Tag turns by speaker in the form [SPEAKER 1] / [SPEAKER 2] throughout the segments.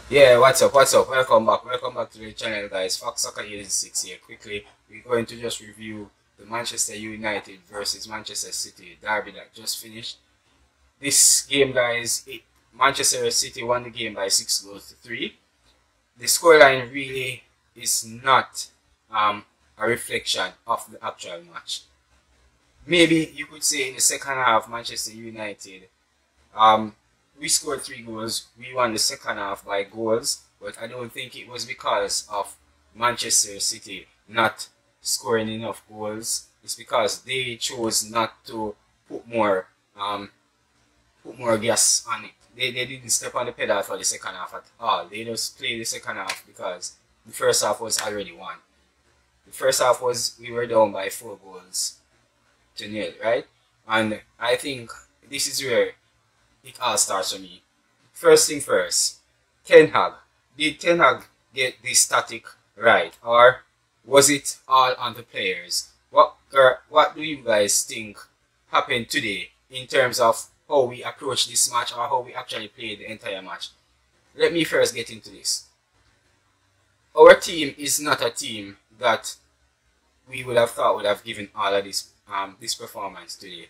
[SPEAKER 1] Yeah, what's up? What's up? Welcome back to the channel, guys. Fox Soccer 86 here. Quickly, we're going to just review the Manchester United versus Manchester City derby that just finished. This game, guys, Manchester City won the game by 6 goals to 3. The scoreline really is not a reflection of the actual match. Maybe you could say in the second half, Manchester United um, we scored 3 goals. We won the second half by goals, but I don't think it was because of Manchester City not scoring enough goals. It's because they chose not to put more um, put more gas on it. They didn't step on the pedal for the second half at all. They just played the second half because the first half was already won. The first half was we were down by 4 goals to 0, right? And I think this is where it all starts for me. First thing first, Ten Hag. Did Ten Hag get this static right, or was it all on the players? What do you guys think happened today in terms of how we approach this match or how we actually played the entire match? Let me first get into this. Our team is not a team that we would have thought would have given all of this performance today.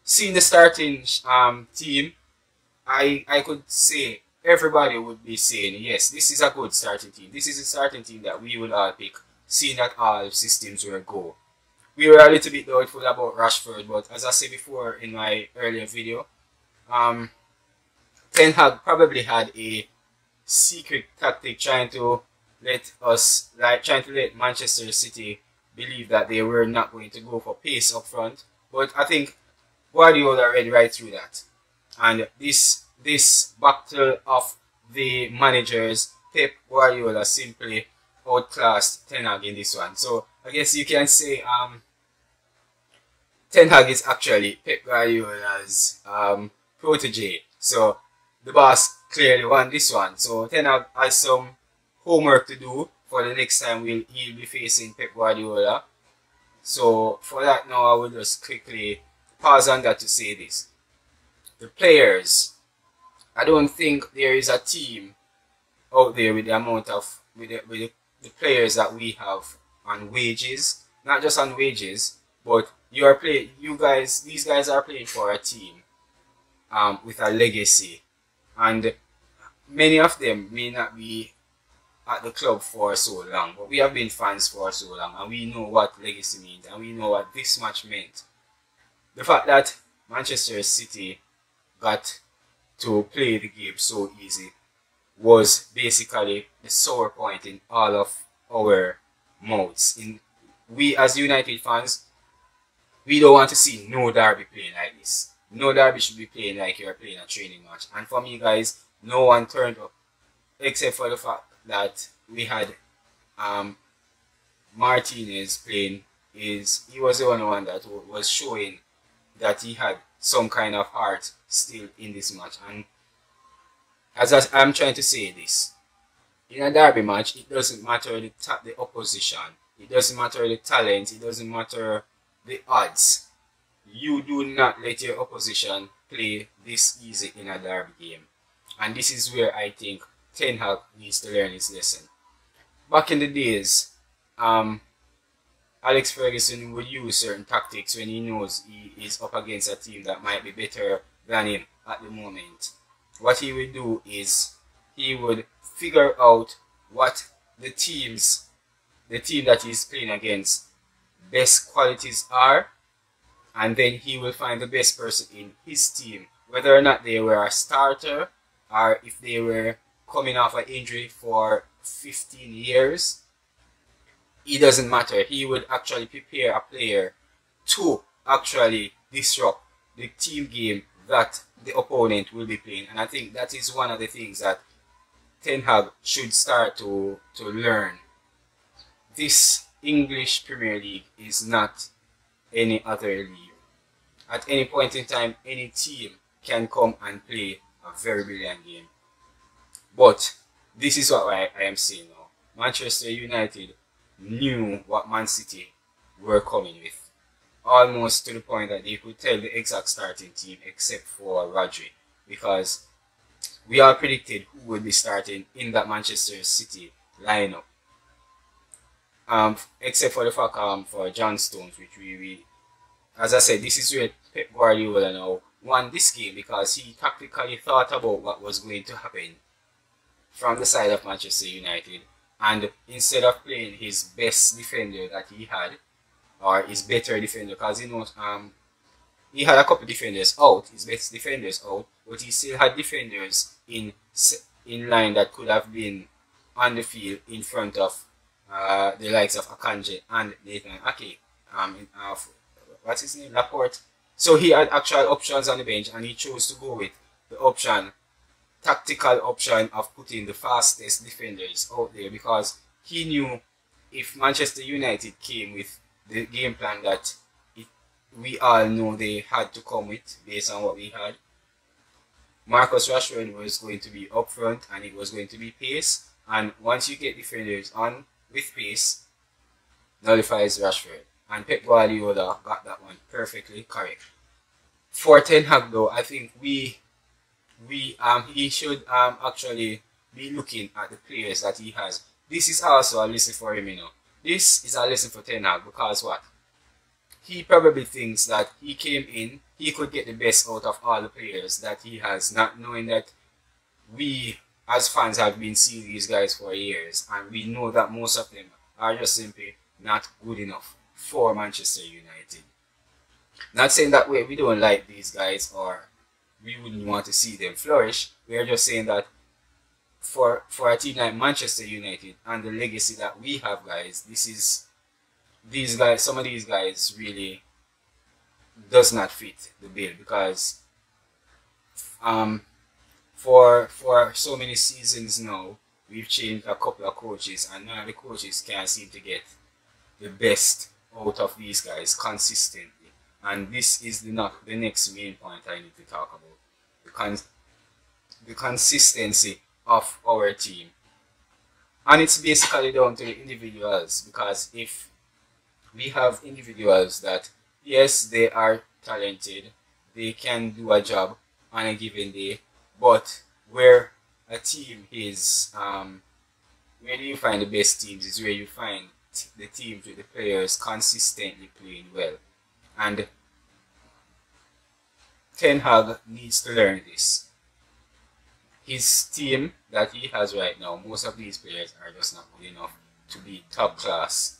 [SPEAKER 1] Seeing the starting team, I could say everybody would be saying, yes, this is a good starting team. This is a starting team that we would all pick, seeing that all systems were go. We were a little bit doubtful about Rashford, but as I said before in my earlier video, Ten Hag probably had a secret tactic trying to let Manchester City believe that they were not going to go for pace up front. But I think Guardiola read right through that. And this battle of the managers, Pep Guardiola simply outclassed Ten Hag in this one. So I guess you can say Ten Hag is actually Pep Guardiola's protege. So the boss clearly won this one. So Ten Hag has some homework to do for the next time he'll be facing Pep Guardiola. So for that now I will just quickly pause on that to say this. The players, I don't think there is a team out there with the amount of with the players that we have on wages, not just on wages, but these guys are playing for a team with a legacy, and many of them may not be at the club for so long, but we have been fans for so long, and we know what legacy means, and we know what this match meant. The fact that Manchester City got to play the game so easy was basically the sour point in all of our mouths. We as United fans, we don't want to see no derby playing like this. No derby should be playing like you're playing a training match. And for me, guys, no one turned up except for the fact that we had Martinez playing. He was the only one that was showing that he had some kind of heart still in this match. And as I'm trying to say this, in a derby match, it doesn't matter the opposition, it doesn't matter the talent, it doesn't matter the odds. You do not let your opposition play this easy in a derby game. And this is where I think Ten Hag needs to learn his lesson. Back in the days, Alex Ferguson would use certain tactics when he knows he is up against a team that might be better than him at the moment. What he would do is he would figure out what the team that he's playing against best qualities are, and then he will find the best person in his team, whether or not they were a starter or if they were coming off an injury for 15 years. It doesn't matter. He would actually prepare a player to actually disrupt the team game that the opponent will be playing. And I think that is one of the things that Ten Hag should start to learn. This English Premier League is not any other league. At any point in time, any team can come and play a very brilliant game. But this is what I am saying now. Manchester United knew what Man City were coming with, almost to the point that they could tell the exact starting team except for Rodri, because we all predicted who would be starting in that Manchester City lineup. Except for the fact for John Stones, which we as I said, this is where Pep Guardiola now won this game because he tactically thought about what was going to happen from the side of Manchester United, and instead of playing his best defender that he had, or his better defender, because he had a couple defenders out, his best defenders out, but he still had defenders in line that could have been on the field in front of the likes of Akanji and Nathan Ake. What's his name? Laporte. So he had actual options on the bench, and he chose to go with the tactical option of putting the fastest defenders out there, because he knew if Manchester United came with the game plan that we all know they had to come with based on what we had, Marcus Rashford was going to be up front and it was going to be pace, and once you get defenders on with pace, nullifies Rashford. And Pep Guardiola got that one perfectly correct. For Ten Hag though, I think he should actually be looking at the players that he has. This is also a lesson for him, you know. This is a lesson for Ten Hag because what? He probably thinks that he came in, he could get the best out of all the players that he has, not knowing that we as fans have been seeing these guys for years, and we know that most of them are just simply not good enough for Manchester United. Not saying that we don't like these guys or we wouldn't want to see them flourish. We are just saying that for a team like Manchester United and the legacy that we have, guys, some of these guys really does not fit the bill, because for so many seasons now we've changed a couple of coaches, and none of the coaches can seem to get the best out of these guys consistently. And this is the next main point I need to talk about, the consistency of our team. And it's basically down to the individuals, because if we have individuals that, yes, they are talented, they can do a job on a given day, but where a team is, where do you find the best teams is where you find the teams with the players consistently playing well. And Ten Hag needs to learn this. His team that he has right now, most of these players are just not good enough to be top class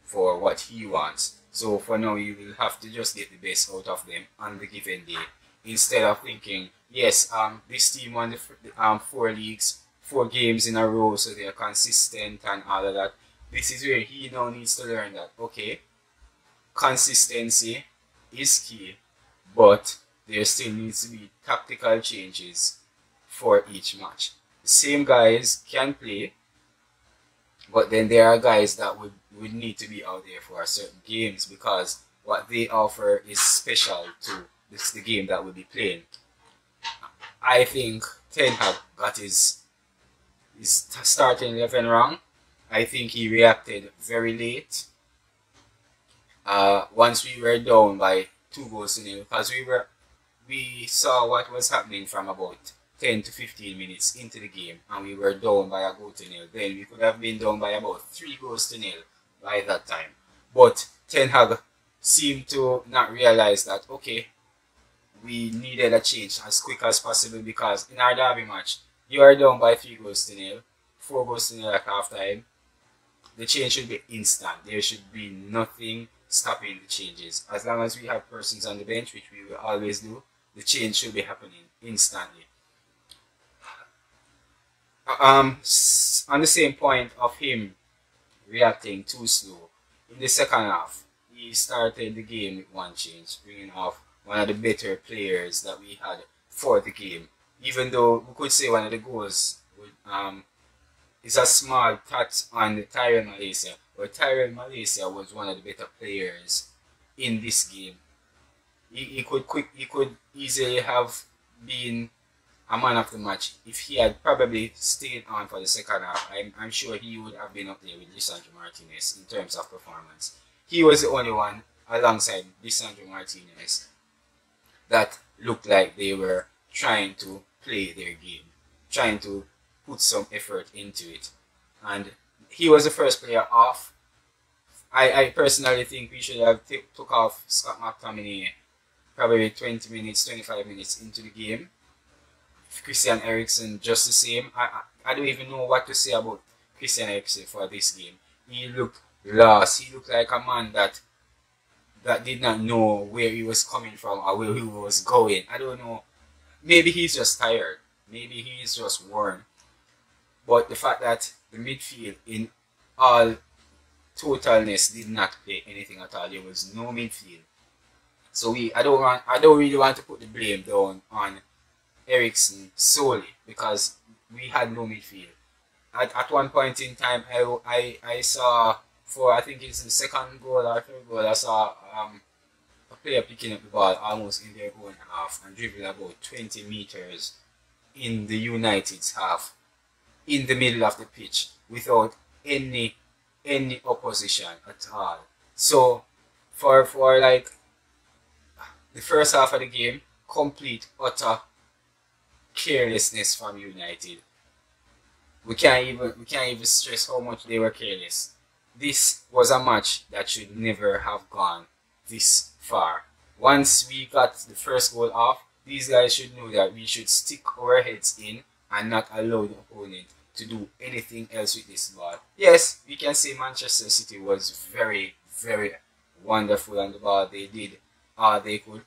[SPEAKER 1] for what he wants. So for now, you will have to just get the best out of them on the given day, instead of thinking, yes, this team won the 4 games in a row, so they are consistent and all of that. This is where he now needs to learn that, okay, consistency is key, but there still needs to be tactical changes for each match. The same guys can play, but then there are guys that would need to be out there for certain games, because what they offer is special to the game that we'll be playing. I think Ten Hag got his starting 11 wrong. I think he reacted very late. Once we were down by 2-0, because we saw what was happening from about 10 to 15 minutes into the game, and we were down by 1-0. Then we could have been down by about 3-0 by that time. But Ten Hag seemed to not realize that, okay, we needed a change as quick as possible, because in our derby match, you are down by 3-0, 4-0 at half time. The change should be instant. There should be nothing stopping the changes. As long as we have persons on the bench, which we will always do, the change should be happening instantly. On the same point of him reacting too slow, in the second half, he started the game with one change, bringing off one of the better players that we had for the game. Even though we could say one of the goals is a small touch on Tyrell Malaysia, but Tyrell Malaysia was one of the better players in this game. He could easily have been a man of the match if he had probably stayed on for the second half. I'm sure he would have been up there with Lisandro Martinez in terms of performance. He was the only one alongside Lisandro Martinez that looked like they were trying to play their game, trying to put some effort into it. And he was the first player off. I personally think we should have took off Scott McTominay probably 20 minutes, 25 minutes into the game. Christian Eriksen just the same. I don't even know what to say about Christian Eriksen for this game. He looked lost. He looked like a man that did not know where he was coming from or where he was going. I don't know. Maybe he's just tired. Maybe he's just worn. But the fact that the midfield in all totalness did not play anything at all. There was no midfield. So I don't really want to put the blame down on Eriksen solely because we had no midfield. At one point in time, I saw, for I think it's the second goal or third goal, I saw a player picking up the ball almost in their own half and dribbling about 20 meters in the United's half, in the middle of the pitch, without any opposition at all. So for like the first half of the game, complete utter carelessness from United. We can't even stress how much they were careless. This was a match that should never have gone this far. Once we got the first goal off, these guys should know that we should stick our heads in and not allow the opponent to do anything else with this ball. Yes, we can say Manchester City was very, very wonderful on the ball. They did all they could.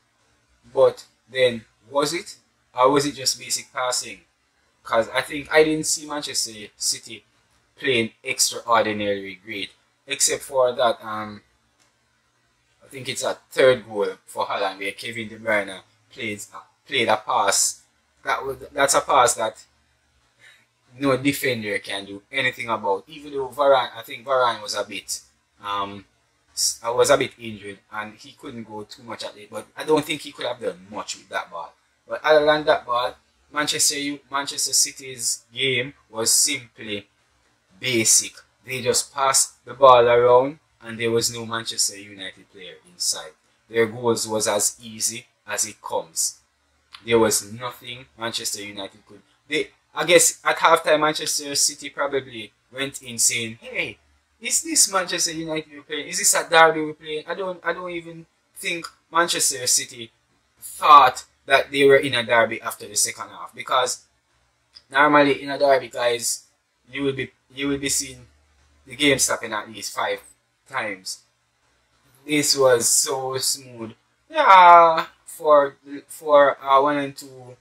[SPEAKER 1] But then, was it? Or was it just basic passing? Because I think I didn't see Manchester City playing extraordinarily great. Except for that, I think it's a third goal for Haaland where Kevin De Bruyne played a pass. That's a pass that no defender can do anything about. Even though I think Varane was a bit injured and he couldn't go too much at it. But I don't think he could have done much with that ball. But other than that ball, Manchester City's game was simply basic. They just passed the ball around and there was no Manchester United player inside. Their goals was as easy as it comes. There was nothing Manchester United could. I guess at halftime Manchester City probably went in saying, "Hey, is this Manchester United we're playing? Is this a derby we're playing?" I don't even think Manchester City thought that they were in a derby after the second half, because normally in a derby, guys, you will be seeing the game stopping at least 5 times. This was so smooth. Yeah, for 1 and 2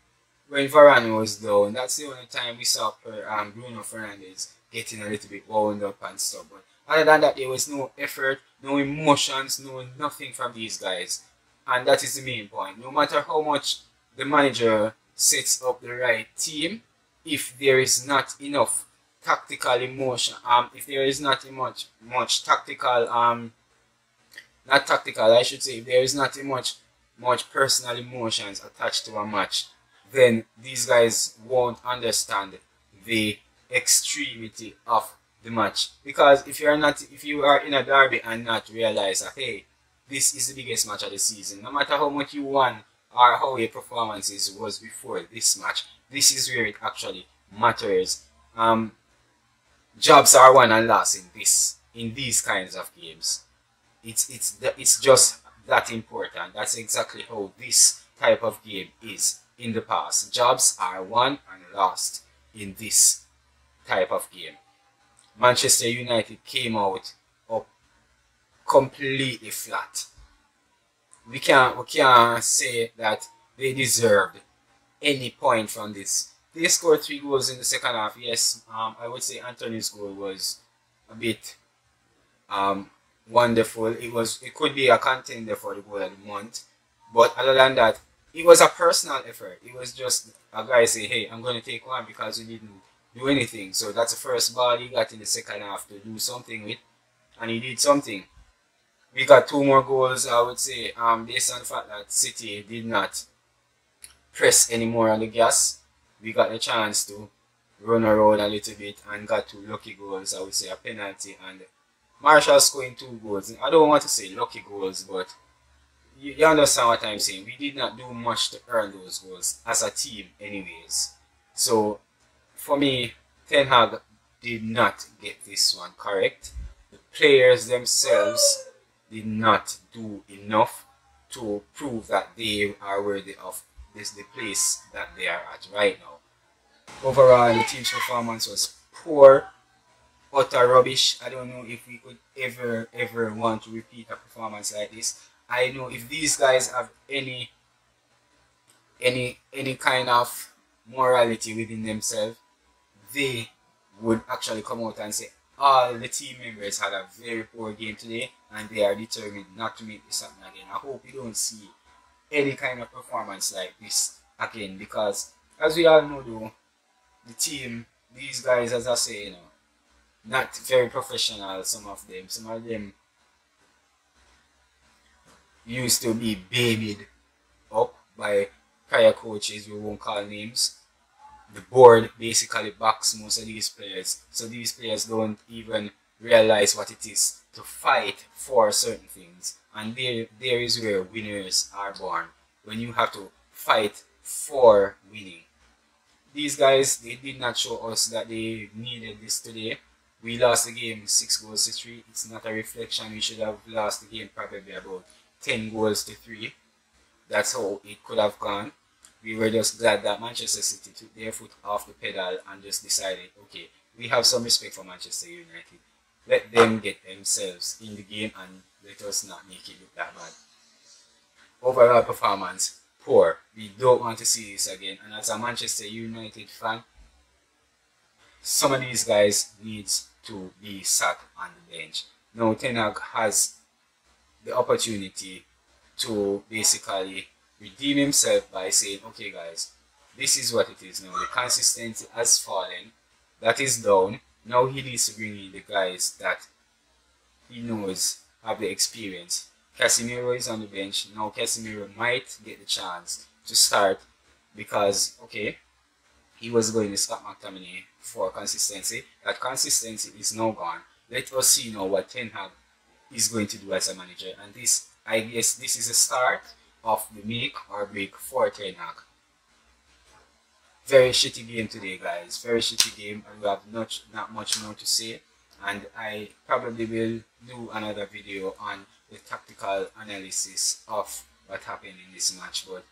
[SPEAKER 1] when Varane was down. That's the only time we saw Bruno Fernandes getting a little bit wound up and stuff. But other than that, there was no effort, no emotions, no nothing from these guys. And that is the main point. No matter how much the manager sets up the right team, if there is not enough tactical emotion, if there is not much tactical, not tactical, I should say, if there is not much personal emotions attached to a match, then these guys won't understand the extremity of the match. Because if you are in a derby and not realize that, hey, this is the biggest match of the season, no matter how much you won or how your performances was before this match, this is where it actually matters. Jobs are won and lost in these kinds of games. It's just that important. That's exactly how this type of game is in the past. Jobs are won and lost in this type of game. Manchester United came out up completely flat. We can't say that they deserved any point from this. They scored 3 goals in the second half. Yes, I would say Anthony's goal was a bit wonderful. It could be a contender for the goal of the month. But other than that, it was a personal effort. It was just a guy saying, "Hey, I'm going to take one because we didn't do anything." So that's the first ball he got in the second half to do something with, and he did something. We got 2 more goals, I would say, based on the fact that City did not press anymore on the gas. We got the chance to run around a little bit and got 2 lucky goals, I would say, a penalty, and Marshall scoring 2 goals. I don't want to say lucky goals, but you understand what I'm saying? We did not do much to earn those goals as a team anyways. So for me, Ten Hag did not get this one correct. The players themselves did not do enough to prove that they are worthy of the place that they are at right now. Overall, the team's performance was poor, utter rubbish. I don't know if we could ever want to repeat a performance like this. I know if these guys have any kind of morality within themselves, they would actually come out and say all the team members had a very poor game today and they are determined not to make this happen again. I hope we don't see any kind of performance like this again, because as we all know though, the team, these guys, as I say, you know, not very professional. Some of them used to be babied up by prior coaches, we won't call names. The board basically backs most of these players, so these players don't even realize what it is to fight for certain things, and there is where winners are born, when you have to fight for winning. These guys, they did not show us that they needed this today. We lost the game 6 goals to 3. It's not a reflection. We should have lost the game probably about 10 goals to 3. That's how it could have gone. We were just glad that Manchester City took their foot off the pedal and just decided, okay, we have some respect for Manchester United. Let them get themselves in the game and let us not make it look that bad. Overall performance, poor. We don't want to see this again. And as a Manchester United fan, some of these guys needs to be sat on the bench. Now Ten Hag has the opportunity to basically redeem himself by saying, okay guys, this is what it is now. The consistency has fallen. That is down. Now he needs to bring in the guys that he knows have the experience. Casemiro is on the bench. Now Casemiro might get the chance to start because, okay, he was going to Scott McTominay for consistency. That consistency is now gone. Let us see now what Ten Hag is going to do as a manager. And this, I guess, this is a start of the make or break for Ten Hag. Very shitty game today, guys. Very shitty game. I have not much more to say. And I probably will do another video on the tactical analysis of what happened in this match. But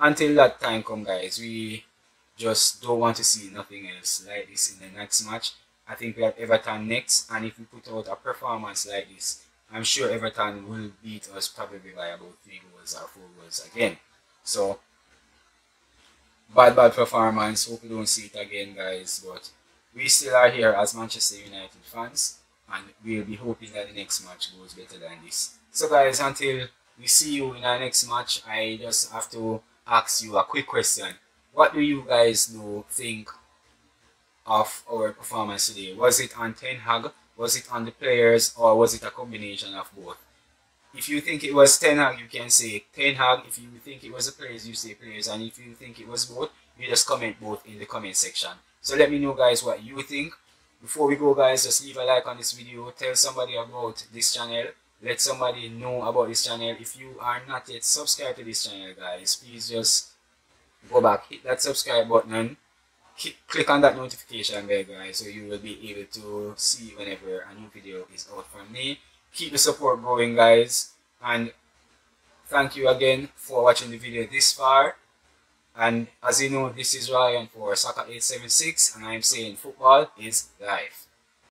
[SPEAKER 1] until that time come, guys, we just don't want to see nothing else like this in the next match. I think we have Everton next, and if we put out a performance like this, I'm sure Everton will beat us probably by about 3 goals or 4 goals again. So bad performance. Hope we don't see it again, guys. But we still are here as Manchester United fans, and we'll be hoping that the next match goes better than this. So guys, until we see you in our next match, I just have to ask you a quick question. What do you guys think of our performance today? Was it on Ten Hag? Was it on the players? Or was it a combination of both? If you think it was Ten Hag, you can say Ten Hag. If you think it was the players, you say players. And if you think it was both, you just comment both in the comment section. So let me know, guys, what you think. Before we go, guys, just leave a like on this video. Tell somebody about this channel. Let somebody know about this channel. If you are not yet subscribed to this channel, guys, please just go back, hit that subscribe button, and click on that notification bell, guys, so you will be able to see whenever a new video is out from me. Keep the support going, guys, and thank you again for watching the video this far. And as you know, this is Ryan for Soccer 876, and I'm saying football is life.